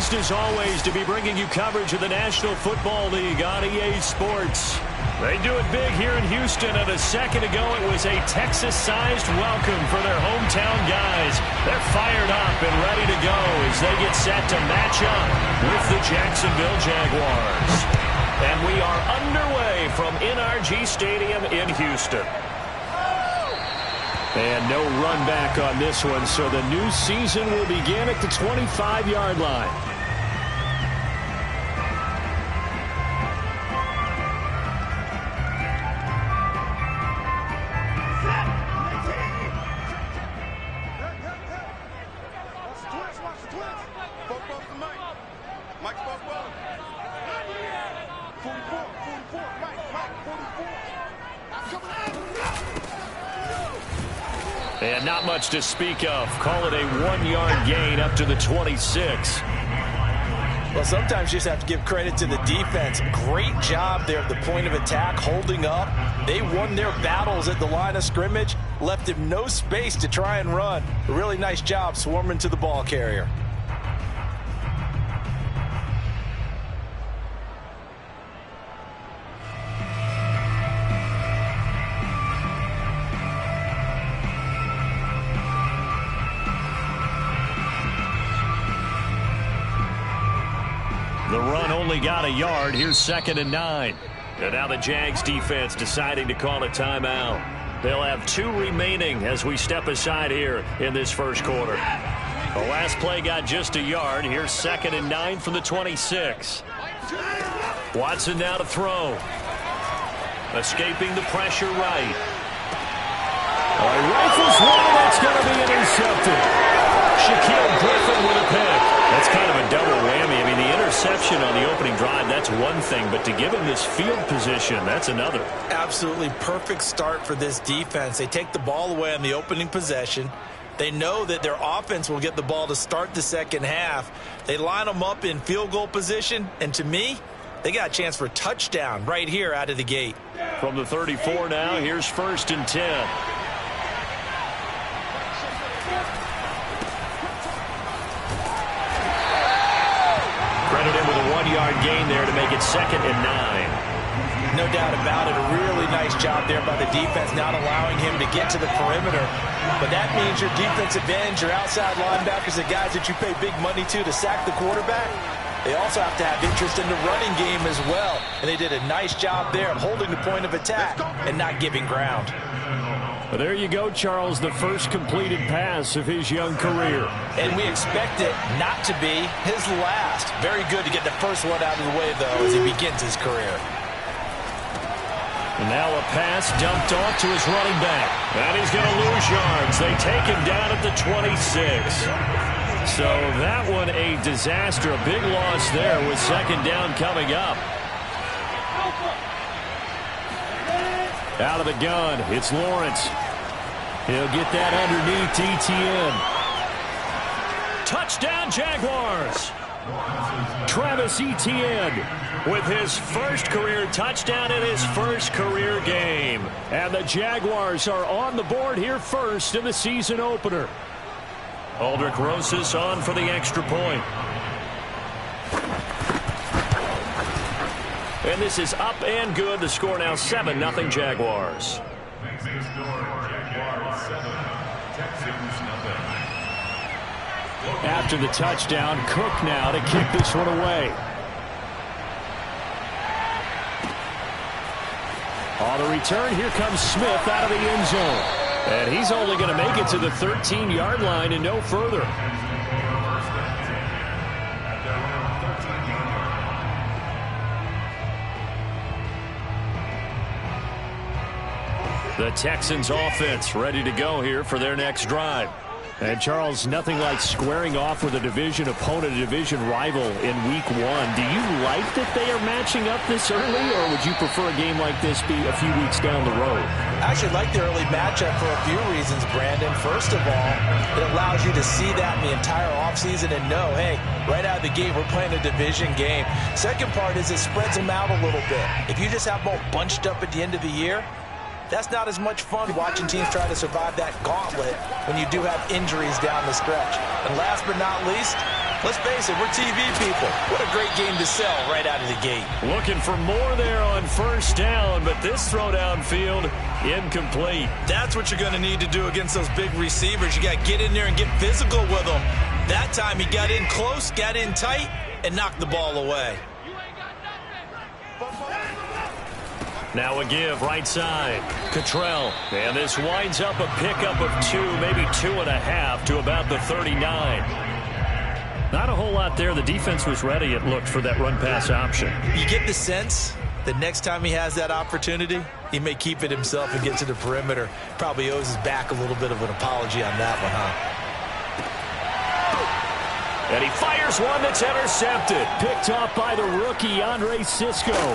pleased as always to be bringing you coverage of the National Football League on EA Sports. They do it big here in Houston, and a second ago it was a Texas-sized welcome for their hometown guys. They're fired up and ready to go as they get set to match up with the Jacksonville Jaguars. And we are underway from NRG Stadium in Houston. And no run back on this one, so the new season will begin at the 25-yard line. And not much to speak of. Call it a 1-yard gain up to the 26. Well, sometimes you just have to give credit to the defense. Great job there at the point of attack, holding up. They won their battles at the line of scrimmage, left him no space to try and run. A really nice job swarming to the ball carrier. The run only got a yard. Here's 2nd and 9. And now the Jags defense deciding to call a timeout. They'll have 2 remaining as we step aside here in this first quarter. The last play got just a yard. Here's 2nd and 9 from the 26. Watson now to throw. Escaping the pressure right. Rifles one, that's going to be intercepted. Shaquille Griffin with a pick. That's kind of a double whammy. I mean, the interception on the opening drive, that's one thing, but to give him this field position, that's another. Absolutely perfect start for this defense. They take the ball away on the opening possession. They know that their offense will get the ball to start the second half. They line them up in field goal position, and to me, they got a chance for a touchdown right here out of the gate. From the 34 now, here's 1st and 10. Credited with a 1-yard gain there to make it 2nd and 9. No doubt about it. A really nice job there by the defense, not allowing him to get to the perimeter. But that means your defensive ends, your outside linebackers, the guys that you pay big money to sack the quarterback, they also have to have interest in the running game as well. And they did a nice job there of holding the point of attack and not giving ground. Well, there you go, Charles, the first completed pass of his young career. And we expect it not to be his last. Very good to get the first one out of the way, though, as he begins his career. And now a pass dumped off to his running back. And he's going to lose yards. They take him down at the 26. So that one a disaster. A big loss there with 2nd down coming up. Out of the gun, it's Lawrence. He'll get that underneath Etienne. Touchdown, Jaguars. Travis Etienne with his first career touchdown in his first career game. And the Jaguars are on the board here first in the season opener. Aldrich Rosas on for the extra point. And this is up and good. The score now 7-0 Jaguars. After the touchdown, Cook now to kick this one away. On the return, here comes Smith out of the end zone. And he's only going to make it to the 13-yard line and no further. The Texans offense ready to go here for their next drive. And, Charles, nothing like squaring off with a division opponent, a division rival in Week 1. Do you like that they are matching up this early, or would you prefer a game like this be a few weeks down the road? I actually like the early matchup for a few reasons, Brandon. First of all, it allows you to see that in the entire offseason and know, hey, right out of the gate, we're playing a division game. Second part is it spreads them out a little bit. If you just have them all bunched up at the end of the year, that's not as much fun watching teams try to survive that gauntlet when you do have injuries down the stretch. And last but not least, Let's face it, we're TV people. What a great game to sell right out of the gate. Looking for more there on first down, but this throw downfield, incomplete. That's what you're going to need to do against those big receivers. You got to get in there and get physical with them. That time he got in close, got in tight, and knocked the ball away. Now a give, right side. Cottrell. And this winds up a pickup of 2, maybe 2.5 to about the 39. Not a whole lot there. The defense was ready, it looked, for that run-pass option. You get the sense that next time he has that opportunity, he may keep it himself and get to the perimeter. Probably owes his back a little bit of an apology on that one, huh? And he fires one that's intercepted. Picked off by the rookie, Andre Cisco.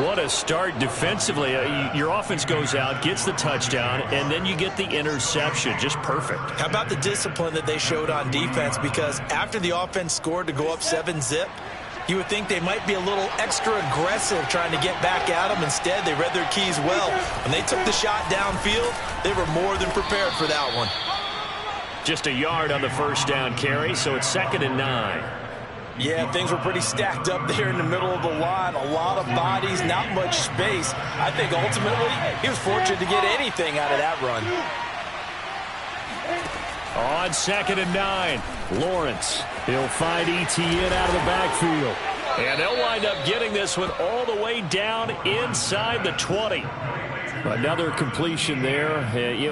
What a start defensively. Your offense goes out, gets the touchdown, and then you get the interception. Just perfect. How about the discipline that they showed on defense? Because after the offense scored to go up 7-zip, you would think they might be a little extra aggressive trying to get back at them. Instead, they read their keys well. When they took the shot downfield, they were more than prepared for that one. Just a yard on the first down carry, so it's 2nd and 9. Yeah, things were pretty stacked up there in the middle of the line. A lot of bodies, not much space. I think ultimately he was fortunate to get anything out of that run. On 2nd and 9, Lawrence. He'll find Etienne out of the backfield. And they'll wind up getting this one all the way down inside the 20. Another completion there.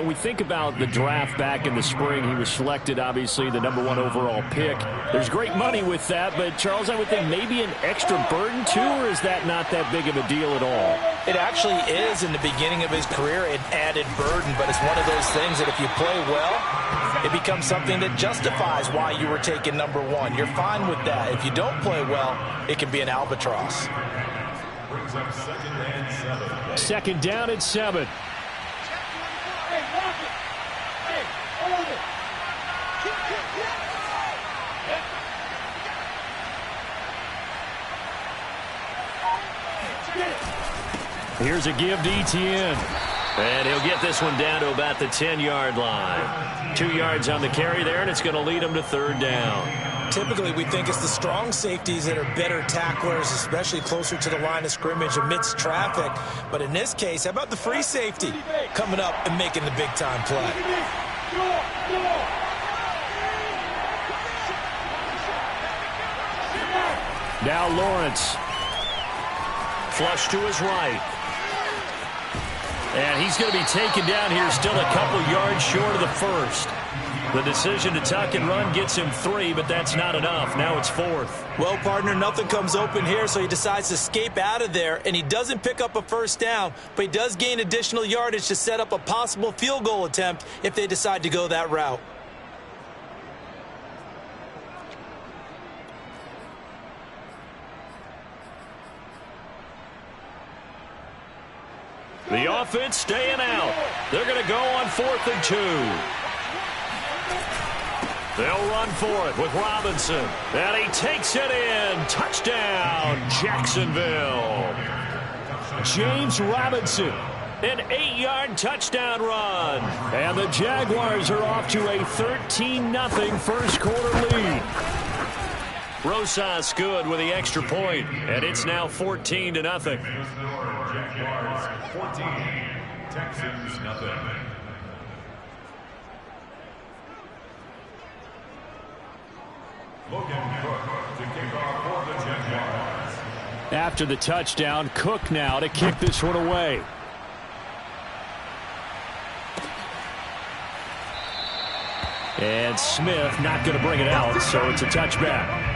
We think about the draft back in the spring. He was selected, obviously, the #1 overall pick. There's great money with that, but, Charles, I would think maybe an extra burden, too, or is that not that big of a deal at all? It actually is in the beginning of his career, an added burden, but it's one of those things that if you play well, it becomes something that justifies why you were taken #1. You're fine with that. If you don't play well, it can be an albatross. 2nd down and 7. Here's a give to Etienne. And he'll get this one down to about the 10-yard line. 2 yards on the carry there, and it's going to lead him to 3rd down. Typically, we think it's the strong safeties that are better tacklers, especially closer to the line of scrimmage amidst traffic. But in this case, how about the free safety coming up and making the big-time play? Now Lawrence. Flush to his right. And he's going to be taken down here, still a couple yards short of the first. The decision to tuck and run gets him 3, but that's not enough. Now it's 4th. Well, partner, nothing comes open here, so he decides to escape out of there, and he doesn't pick up a first down, but he does gain additional yardage to set up a possible field goal attempt if they decide to go that route. The offense staying out. They're going to go on 4th and 2. They'll run for it with Robinson. And he takes it in. Touchdown, Jacksonville. James Robinson. An 8-yard touchdown run. And the Jaguars are off to a 13-0 first quarter lead. Rosas good with the extra point. And it's now 14-0. Jaguars 14, Texans nothing. Logan Cook to kick off for the Jaguars. After the touchdown, Cook now to kick this one away. And Smith not going to bring it out, so it's a touchback.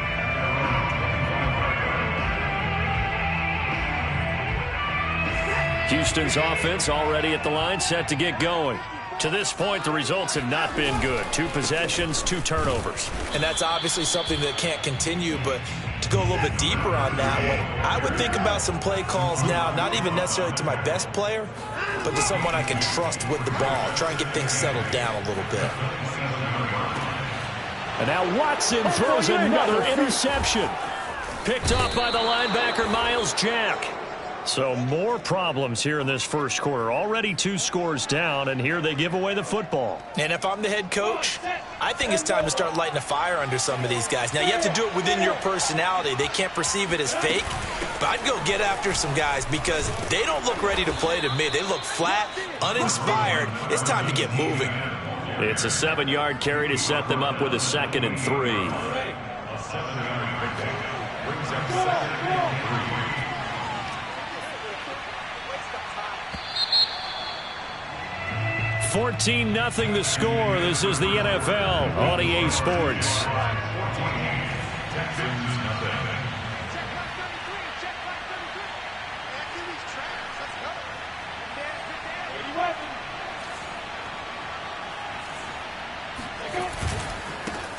Houston's offense already at the line, set to get going. To this point, the results have not been good. 2 possessions, 2 turnovers. And that's obviously something that can't continue, but to go a little bit deeper on that one, I would think about some play calls now, not even necessarily to my best player, but to someone I can trust with the ball. Try and get things settled down a little bit. And now Watson throws another interception. Picked off by the linebacker, Miles Jack. So more problems here in this first quarter. Already 2 scores down, and here they give away the football. And if I'm the head coach, I think it's time to start lighting a fire under some of these guys. Now, you have to do it within your personality. They can't perceive it as fake. But I'd go get after some guys because they don't look ready to play to me. They look flat, uninspired. It's time to get moving. It's a 7-yard carry to set them up with a 2nd and 3. A 7-yard pickup brings up 2nd and 3. 14-0 the score. This is the NFL on EA Sports.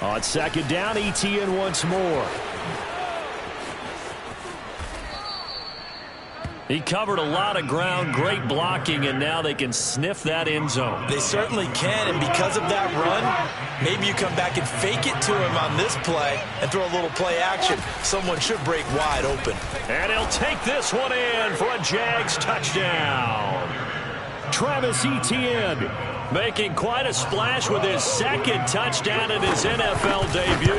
On 2nd down, ETN once more. He covered a lot of ground, great blocking, and now they can sniff that end zone. They certainly can, and because of that run, maybe you come back and fake it to him on this play and throw a little play action. Someone should break wide open. And he'll take this one in for a Jags touchdown. Travis Etienne making quite a splash with his 2nd touchdown in his NFL debut.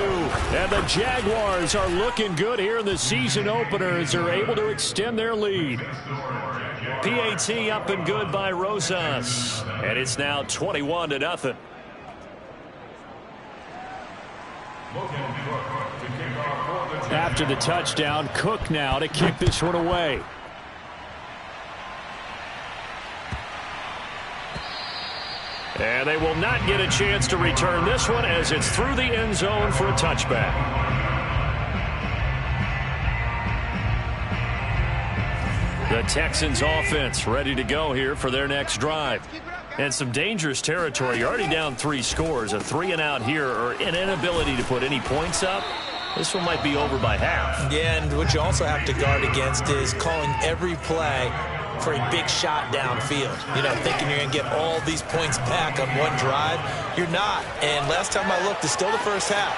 And the Jaguars are looking good here in the season opener as they're able to extend their lead. PAT up and good by Rosas. And it's now 21-0. After the touchdown, Cook now to kick this one away. And they will not get a chance to return this one as it's through the end zone for a touchback. The Texans offense ready to go here for their next drive. And some dangerous territory. You're already down 3 scores. A 3-and-out here or an inability to put any points up. This one might be over by half. Yeah, and what you also have to guard against is calling every play for a big shot downfield. You know, thinking you're going to get all these points back on one drive. You're not. And last time I looked, it's still the first half.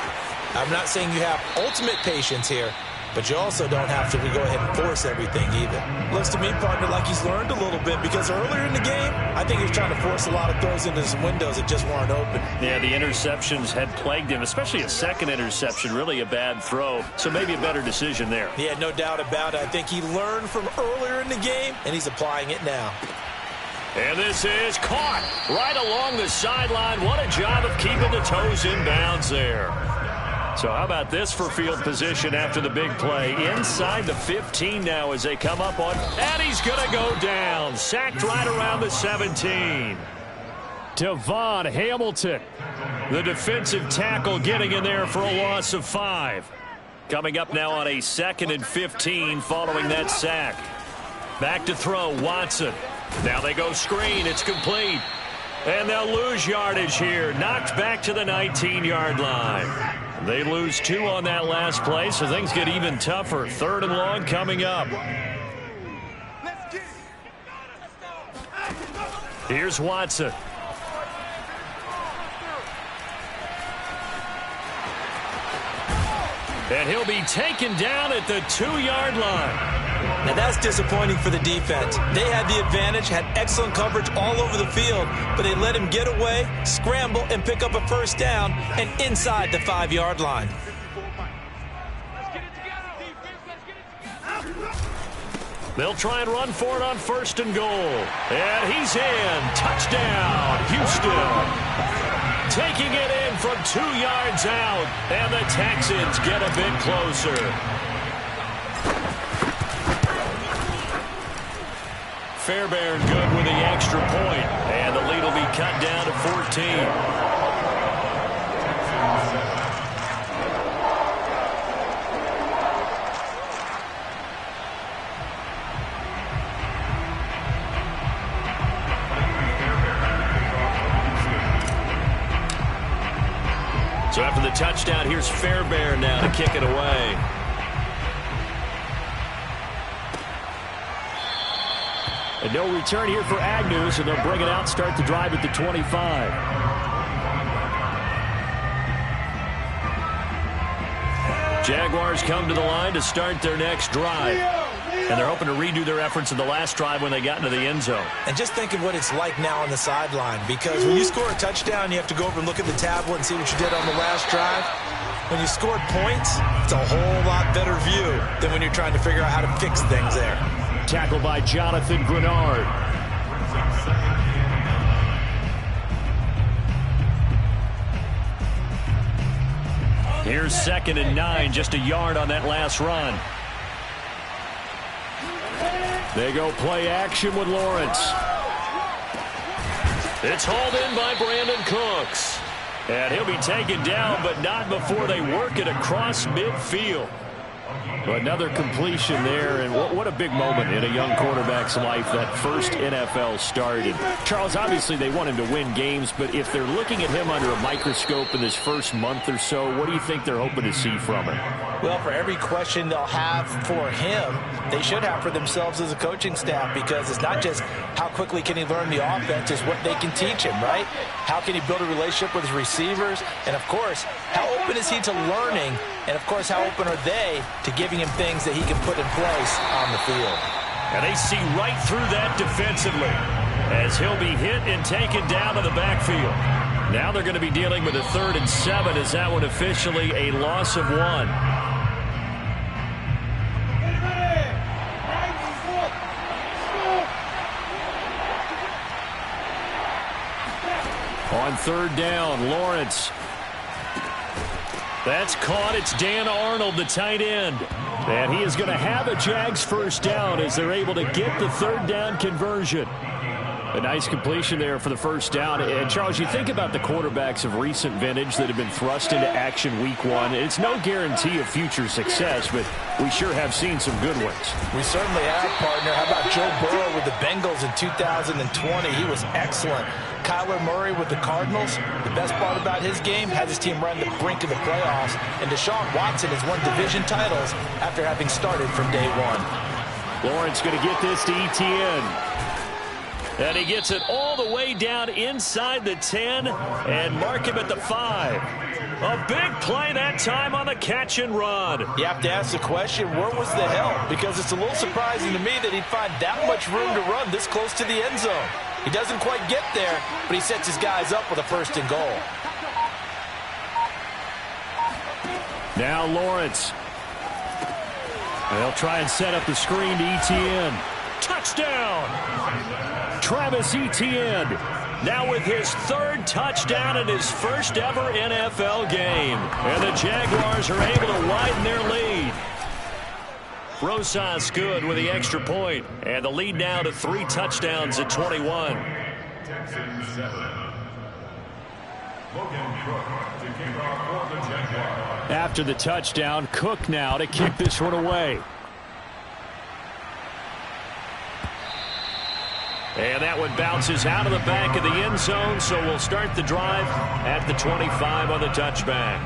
I'm not saying you have ultimate patience here, but you also don't have to go ahead and force everything either. Looks to me, partner, like he's learned a little bit because earlier in the game, I think he was trying to force a lot of throws into some windows that just weren't open. Yeah, the interceptions had plagued him, especially a 2nd interception, really a bad throw. So maybe a better decision there. Yeah, no doubt about it. I think he learned from earlier in the game, and he's applying it now. And this is caught right along the sideline. What a job of keeping the toes in bounds there. So how about this for field position after the big play? Inside the 15 now as they come up on, and he's going to go down. Sacked right around the 17. Devon Hamilton, the defensive tackle, getting in there for a loss of 5. Coming up now on a 2nd and 15 following that sack. Back to throw, Watson. Now they go screen. It's complete. And they'll lose yardage here. Knocked back to the 19-yard line. They lose 2 on that last play, so things get even tougher. 3rd and long coming up. Here's Watson. And he'll be taken down at the 2-yard line. Now that's disappointing for the defense. They had the advantage, had excellent coverage all over the field, but they let him get away, scramble, and pick up a 1st down and inside the 5-yard line. They'll try and run for it on 1st and goal. And he's in. Touchdown, Houston. Taking it in from 2 yards out, and the Texans get a bit closer. Fairbairn good with the extra point, and the lead will be cut down to 14. So after the touchdown, here's Fairbairn now to kick it away. And no return here for Agnew, so they'll bring it out, start the drive at the 25. Jaguars come to the line to start their next drive. And they're hoping to redo their efforts in the last drive when they got into the end zone. And just think of what it's like now on the sideline, because when you score a touchdown, you have to go over and look at the tablet and see what you did on the last drive. When you scored points, it's a whole lot better view than when you're trying to figure out how to fix things there. Tackled by Jonathan Grenard. Here's 2nd and 9, just a yard on that last run. They go play action with Lawrence. It's hauled in by Brandon Cooks. And he'll be taken down, but not before they work it across midfield. Another completion there, and what a big moment in a young quarterback's life, that first NFL start. And Charles, obviously they want him to win games, but if they're looking at him under a microscope in this first month or so, what do you think they're hoping to see from him? Well, for every question they'll have for him, they should have for themselves as a coaching staff, because it's not just how quickly can he learn the offense, it's what they can teach him, right? How can he build a relationship with his receivers? And, of course, how open is he to learning? And, of course, how open are they to giving him things that he can put in place on the field? And they see right through that defensively as he'll be hit and taken down to the backfield. Now they're going to be dealing with a 3rd and 7 as that one officially a loss of 1. On 3rd down, Lawrence. That's caught. It's Dan Arnold, the tight end. And he is going to have a Jags first down as they're able to get the 3rd down conversion. A nice completion there for the first down. And, Charles, you think about the quarterbacks of recent vintage that have been thrust into action week 1. It's no guarantee of future success, but we sure have seen some good ones. We certainly have, partner. How about Joe Burrow with the Bengals in 2020? He was excellent. Kyler Murray with the Cardinals. The best part about his game, has his team run the brink of the playoffs. And Deshaun Watson has won division titles after having started from day 1. Lawrence going to get this to Etienne. And he gets it all the way down inside the 10 and mark him at the 5. A big play that time on the catch and run. You have to ask the question, where was the help? Because it's a little surprising to me that he'd find that much room to run this close to the end zone. He doesn't quite get there, but he sets his guys up with a 1st and goal. Now Lawrence. They'll try and set up the screen to Etienne. Touchdown! Travis Etienne now with his 3rd touchdown in his first ever NFL game. And the Jaguars are able to widen their lead. Rosas good with the extra point. And the lead now to 3 touchdowns at 21. Texans 7. Logan Cook to kick off for the Jaguars. After the touchdown, Cook now to kick this one away. And that one bounces out of the back of the end zone, so we'll start the drive at the 25 on the touchback.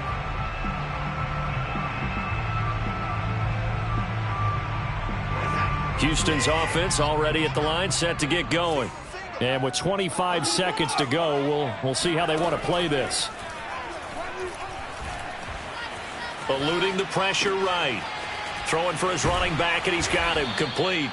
Houston's offense already at the line, set to get going. And with 25 seconds to go, we'll see how they want to play this. Eluding the pressure right. Throwing for his running back, and he's got him complete.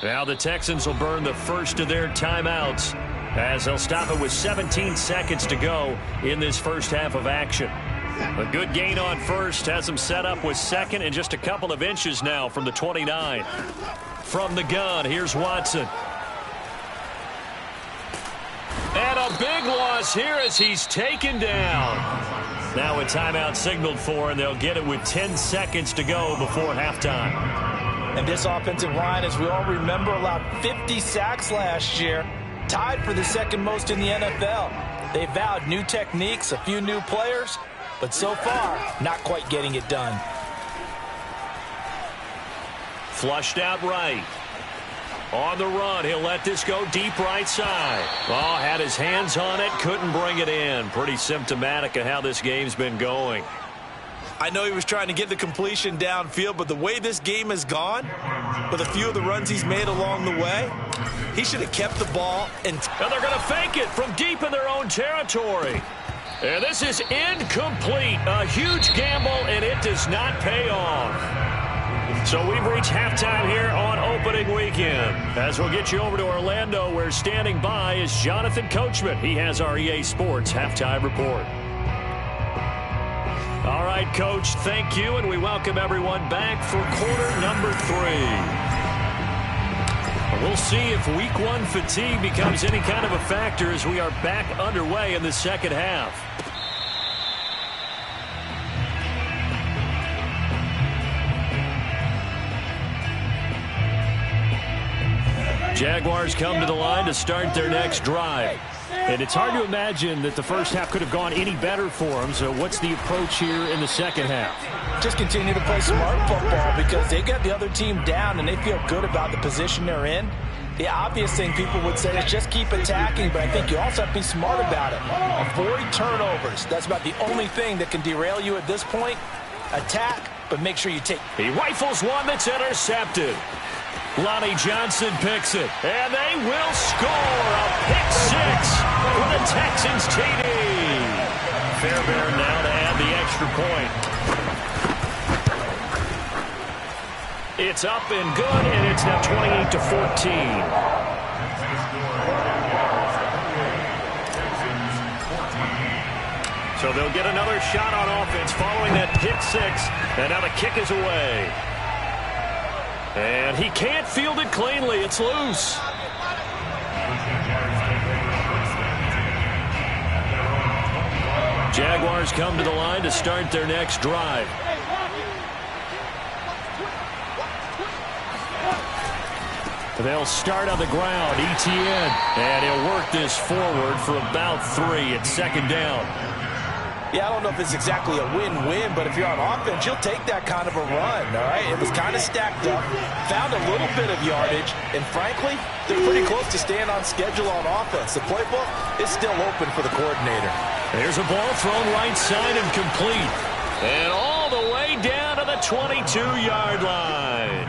Now the Texans will burn the first of their timeouts as they'll stop it with 17 seconds to go in this first half of action. A good gain on first has them set up with 2nd and just a couple of inches now from the 29. From the gun, here's Watson. And a big loss here as he's taken down. Now a timeout signaled for, and they'll get it with 10 seconds to go before halftime. And this offensive line, as we all remember, allowed 50 sacks last year, tied for the 2nd most in the NFL. They vowed new techniques, a few new players, but so far, not quite getting it done. Flushed out right. On the run, he'll let this go deep right side. Oh, had his hands on it, couldn't bring it in. Pretty symptomatic of how this game's been going. I know he was trying to get the completion downfield, but the way this game has gone, with a few of the runs he's made along the way, he should have kept the ball. And they're going to fake it from deep in their own territory. And this is incomplete. A huge gamble, and it does not pay off. So we've reached halftime here on opening weekend. As we'll get you over to Orlando, where standing by is Jonathan Coachman. He has our EA Sports halftime report. All right, Coach, thank you, and we welcome everyone back for quarter number 3. We'll see if week 1 fatigue becomes any kind of a factor as we are back underway in the second half. Jaguars come to the line to start their next drive. And it's hard to imagine that the first half could have gone any better for them. So what's the approach here in the second half? Just continue to play smart football because they got the other team down and they feel good about the position they're in. The obvious thing people would say is just keep attacking, but I think you also have to be smart about it. Avoid turnovers. That's about the only thing that can derail you at this point. Attack, but make sure you take. He rifles one that's intercepted. Lonnie Johnson picks it, and they will score a pick 6 for the Texans TD. Fairbairn now to add the extra point. It's up and good, and it's now 28-14. So they'll get another shot on offense following that pick 6, and now the kick is away. And he can't field it cleanly. It's loose. Jaguars come to the line to start their next drive. They'll start on the ground. ETN. And he'll work this forward for about 3 at second down. Yeah, I don't know if it's exactly a win-win, but if you're on offense, you'll take that kind of a run, all right? It was kind of stacked up, found a little bit of yardage, and frankly, they're pretty close to staying on schedule on offense. The playbook is still open for the coordinator. There's a ball thrown right side and complete. And all the way down to the 22-yard line.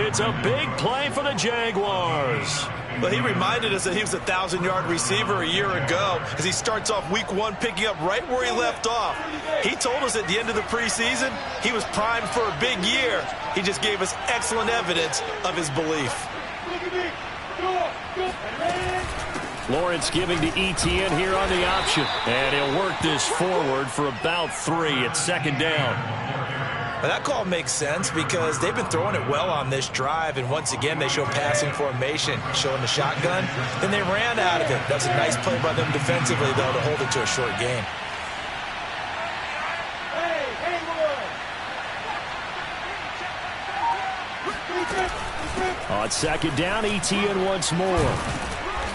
It's a big play for the Jaguars. Well, he reminded us that he was a 1,000-yard receiver a year ago as he starts off week 1 picking up right where he left off. He told us at the end of the preseason he was primed for a big year. He just gave us excellent evidence of his belief. Lawrence giving to ETN here on the option. And he'll work this forward for about 3 at second down. Well, that call makes sense because they've been throwing it well on this drive, and once again they show passing formation, showing the shotgun. Then they ran out of it. That's a nice play by them defensively, though, to hold it to a short game. On second down, ETN once more.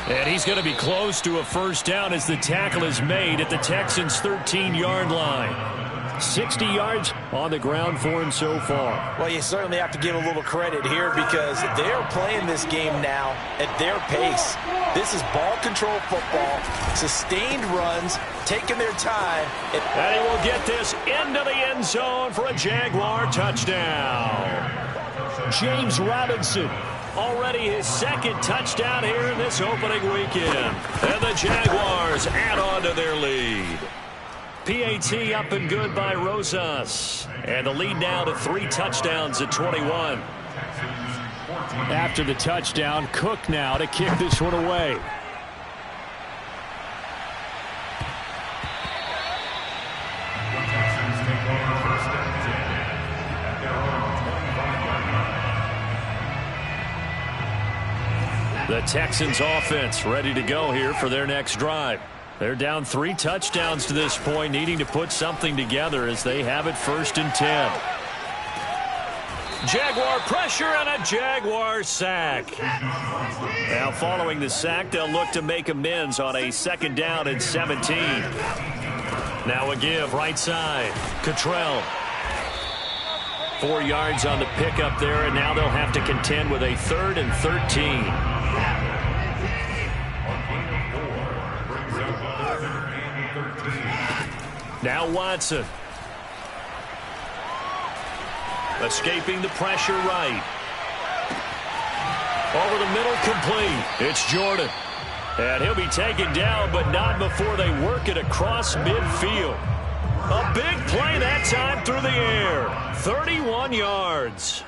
And he's going to be close to a first down as the tackle is made at the Texans' 13-yard line. 60 yards on the ground for him so far. Well, you certainly have to give a little credit here because they're playing this game now at their pace. This is ball control football, sustained runs, taking their time. And he will get this into the end zone for a Jaguar touchdown. James Robinson, already his second touchdown here in this opening weekend. And the Jaguars add on to their lead. PAT up and good by Rosas. And the lead now to 3 touchdowns at 21. After the touchdown, Cook now to kick this one away. The Texans offense ready to go here for their next drive. They're down 3 touchdowns to this point, needing to put something together as they have it 1st and 10. Jaguar pressure and a Jaguar sack. Now following the sack, they'll look to make amends on a 2nd down and 17. Now a give right side. Cottrell. 4 yards on the pickup there, and now they'll have to contend with a 3rd and 13. Now Watson. Escaping the pressure right. Over the middle, complete. It's Jordan. And he'll be taken down, but not before they work it across midfield. A big play that time through the air. 31 yards.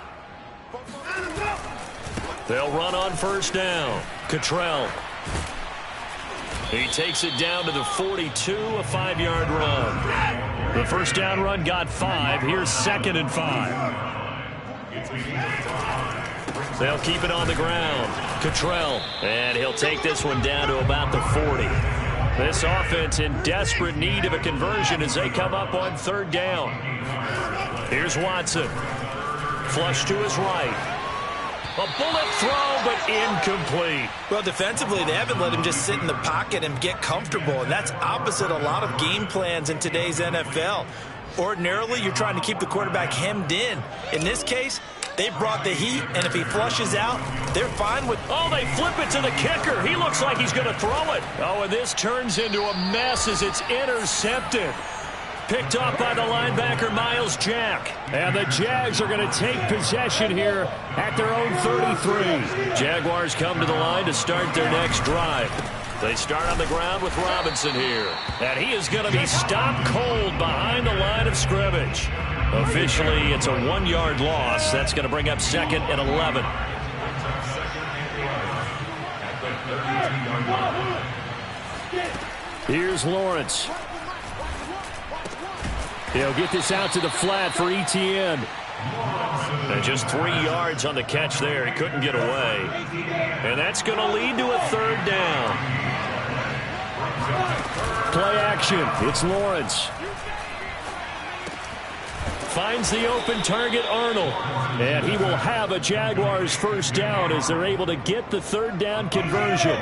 They'll run on first down. Cottrell. He takes it down to the 42, a 5-yard run. The first down run got 5. Here's 2nd and 5. They'll keep it on the ground. Cottrell. And he'll take this one down to about the 40. This offense in desperate need of a conversion as they come up on 3rd down. Here's Watson. Flush to his right. A bullet throw, but incomplete. Well, defensively, they haven't let him just sit in the pocket and get comfortable, and that's opposite a lot of game plans in today's NFL. Ordinarily, you're trying to keep the quarterback hemmed in. In this case, they brought the heat, and if he flushes out, they're fine with... Oh, they flip it to the kicker. He looks like he's going to throw it. Oh, and this turns into a mess as it's intercepted. Picked off by the linebacker, Miles Jack. And the Jags are going to take possession here at their own 33. Jaguars come to the line to start their next drive. They start on the ground with Robinson here. And he is going to be stopped cold behind the line of scrimmage. Officially, it's a 1-yard loss. That's going to bring up 2nd and 11. Here's Lawrence. He'll get this out to the flat for Etienne. And just 3 yards on the catch there. He couldn't get away. And that's going to lead to a 3rd down. Play action. It's Lawrence. Finds the open target, Arnold. And he will have a Jaguars first down as they're able to get the 3rd down conversion.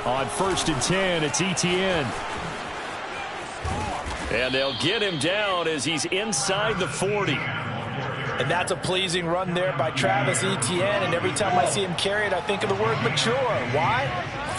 On 1st and 10, it's Etienne. And they'll get him down as he's inside the 40. And that's a pleasing run there by Travis Etienne. And every time I see him carry it, I think of the word mature. Why?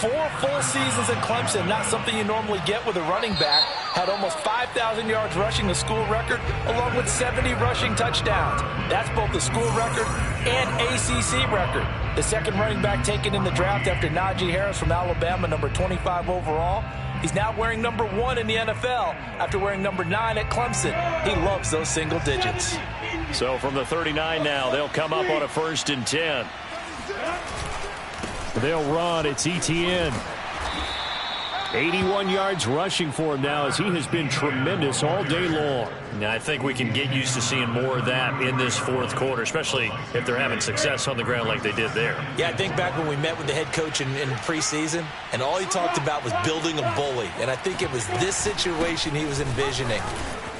4 full seasons at Clemson, not something you normally get with a running back. Had almost 5,000 yards rushing, the school record, along with 70 rushing touchdowns. That's both the school record and ACC record. The 2nd running back taken in the draft after Najee Harris from Alabama, number 25 overall. He's now wearing number 1 in the NFL after wearing number 9 at Clemson. He loves those single digits. So from the 39 now, they'll come up on a 1st and 10. They'll run. It's Etienne. 81 yards rushing for him now as he has been tremendous all day long. Now, I think we can get used to seeing more of that in this 4th quarter, especially if they're having success on the ground like they did there. Yeah, I think back when we met with the head coach in preseason, and all he talked about was building a bully. And I think it was this situation he was envisioning.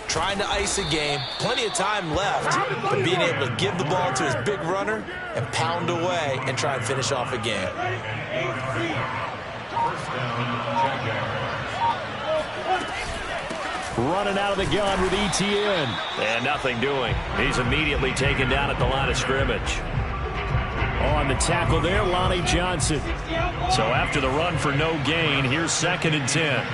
Trying to ice a game, plenty of time left, but being able to give the ball to his big runner and pound away and try and finish off a game. Running out of the gun with Etienne. And nothing doing. He's immediately taken down at the line of scrimmage. On the tackle there, Lonnie Johnson. So after the run for no gain, here's 2nd and 10.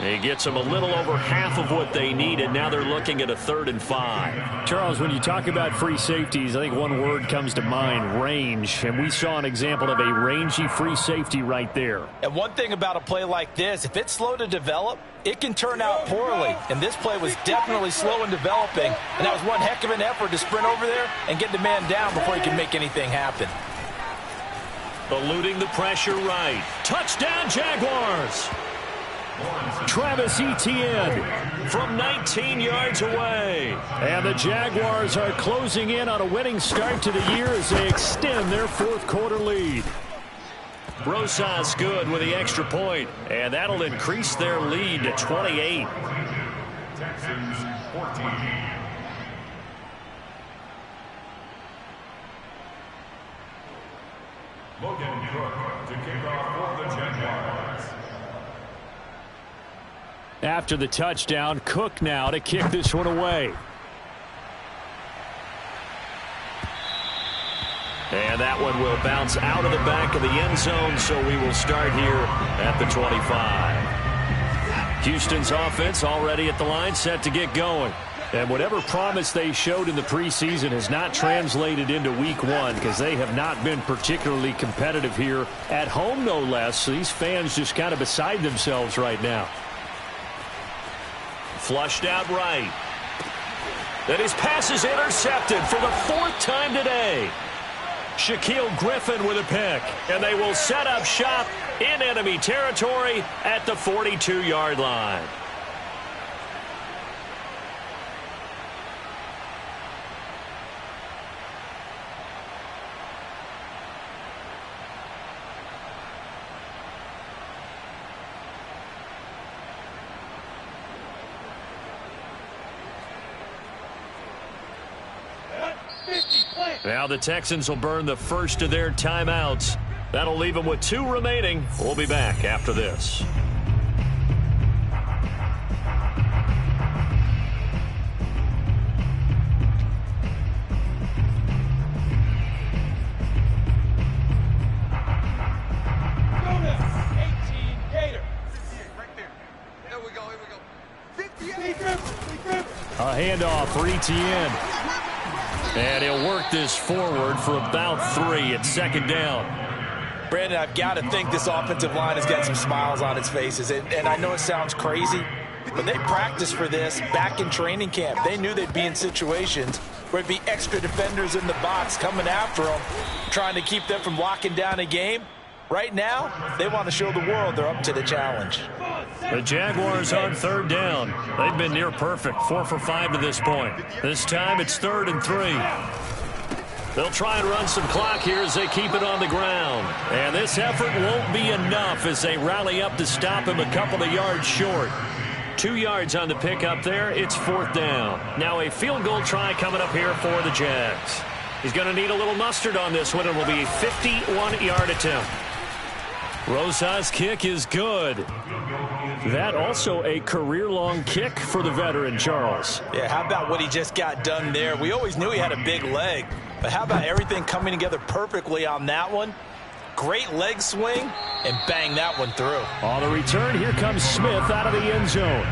He gets them a little over half of what they needed. Now they're looking at a 3rd and 5. Charles, when you talk about free safeties, I think one word comes to mind, range. And we saw an example of a rangy free safety right there. And one thing about a play like this, if it's slow to develop, it can turn out poorly. And this play was definitely slow in developing. And that was one heck of an effort to sprint over there and get the man down before he can make anything happen. Eluding the pressure right. Touchdown, Jaguars! Travis Etienne from 19 yards away. And the Jaguars are closing in on a winning start to the year as they extend their 4th quarter lead. Rosas good with the extra point, and that'll increase their lead to 28. Texans 14. Logan Cook to kick off for the Jaguars. After the touchdown, Cook now to kick this one away. And that one will bounce out of the back of the end zone, so we will start here at the 25. Houston's offense already at the line, set to get going. And whatever promise they showed in the preseason has not translated into week one because they have not been particularly competitive here at home, no less. So these fans just kind of beside themselves right now. Flushed out right. And his pass is intercepted for the fourth time today. Shaquille Griffin with a pick. And they will set up shop in enemy territory at the 42-yard line. Now the Texans will burn the first of their timeouts. That'll leave them with 2 remaining. We'll be back after this. A handoff for Etienne. And he'll work this forward for about 3 at second down. Brandon, I've got to think this offensive line has got some smiles on its faces. And I know it sounds crazy, but they practiced for this back in training camp. They knew they'd be in situations where it'd be extra defenders in the box coming after them, trying to keep them from locking down a game. Right now, they want to show the world they're up to the challenge. The Jaguars on third down. They've been near perfect, 4 for 5 to this point. This time it's 3rd and 3. They'll try and run some clock here as they keep it on the ground. And this effort won't be enough as they rally up to stop him a couple of yards short. 2 yards on the pickup there. It's 4th down. Now a field goal try coming up here for the Jags. He's going to need a little mustard on this one. It will be a 51-yard attempt. Rosa's kick is good. That also a career-long kick for the veteran, Charles. Yeah, how about what he just got done there? We always knew he had a big leg, but how about everything coming together perfectly on that one? Great leg swing, and bang that one through. On the return, here comes Smith out of the end zone.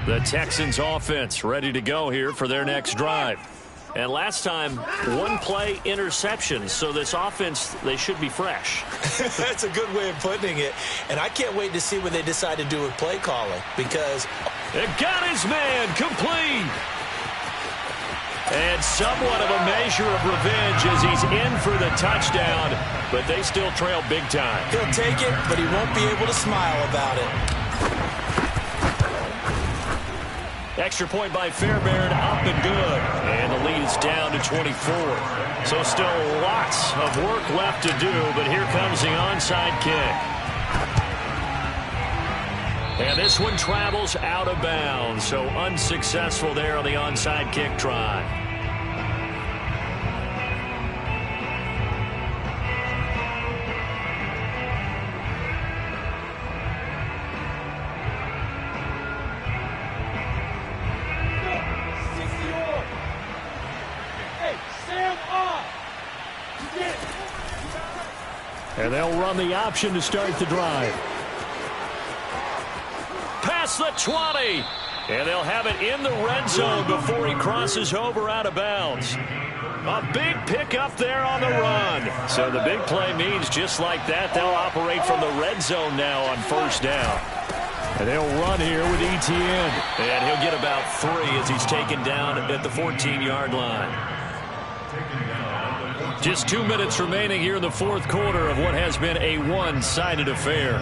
The Texans offense ready to go here for their next drive. And last time, 1-play interception. So this offense, they should be fresh. That's a good way of putting it. And I can't wait to see what they decide to do with play calling. Because it got his man complete. And somewhat of a measure of revenge as he's in for the touchdown. But they still trail big time. He'll take it, but he won't be able to smile about it. Extra point by Fairbairn, up and good. And the lead is down to 24. So still lots of work left to do, but here comes the onside kick. And this one travels out of bounds, so unsuccessful there on the onside kick try. And they'll run the option to start the drive. Past the 20. And they'll have it in the red zone before he crosses over out of bounds. A big pickup there on the run. So the big play means just like that, they'll operate from the red zone now on first down. And they'll run here with Etienne. And he'll get about 3 as he's taken down at the 14-yard line. Just 2 minutes remaining here in the fourth quarter of what has been a one-sided affair.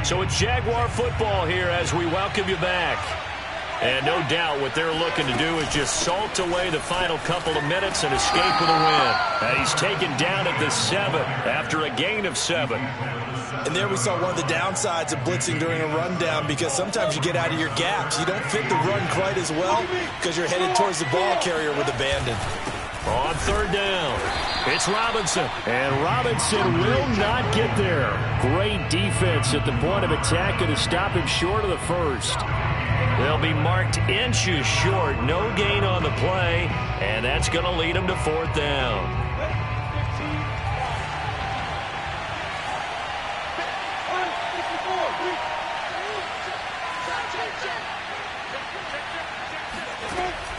So it's Jaguar football here as we welcome you back. And no doubt what they're looking to do is just salt away the final couple of minutes and escape with a win. And he's taken down at the 7 after a gain of 7. And there we saw one of the downsides of blitzing during a rundown, because sometimes you get out of your gaps. You don't fit the run quite as well because you're headed towards the ball carrier with abandon. On third down, it's Robinson. And Robinson will not get there. Great defense at the point of attack and to stop him short of the first. They'll be marked inches short. No gain on the play. And that's going to lead them to fourth down.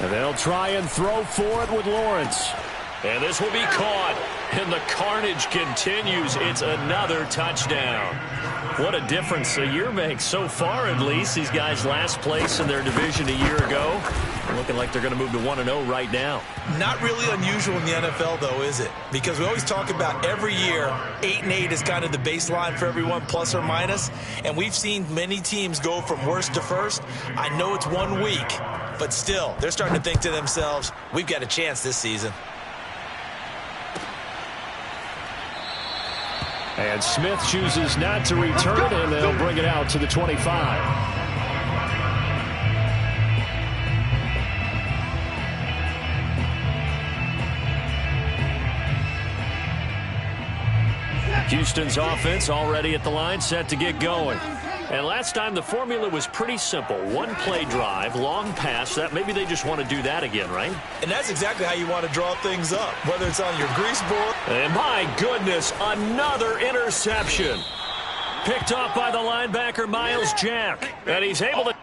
And they'll try and throw for it with Lawrence. And this will be caught. And the carnage continues. It's another touchdown. What a difference a year makes so far, at least. These guys last place in their division a year ago. Looking like they're going to move to 1-0 right now. Not really unusual in the NFL, though, is it? Because we always talk about every year, 8-8 is kind of the baseline for everyone, plus or minus. And we've seen many teams go from worst to first. I know it's 1 week, but still, they're starting to think to themselves, we've got a chance this season. And Smith chooses not to return, and they'll bring it out to the 25. Houston's offense already at the line, set to get going. And last time the formula was pretty simple. One play drive, long pass. That maybe they just want to do that again, right? And that's exactly how you want to draw things up, whether it's on your grease board. And my goodness, another interception. Picked off by the linebacker, Miles Jack. And he's able to...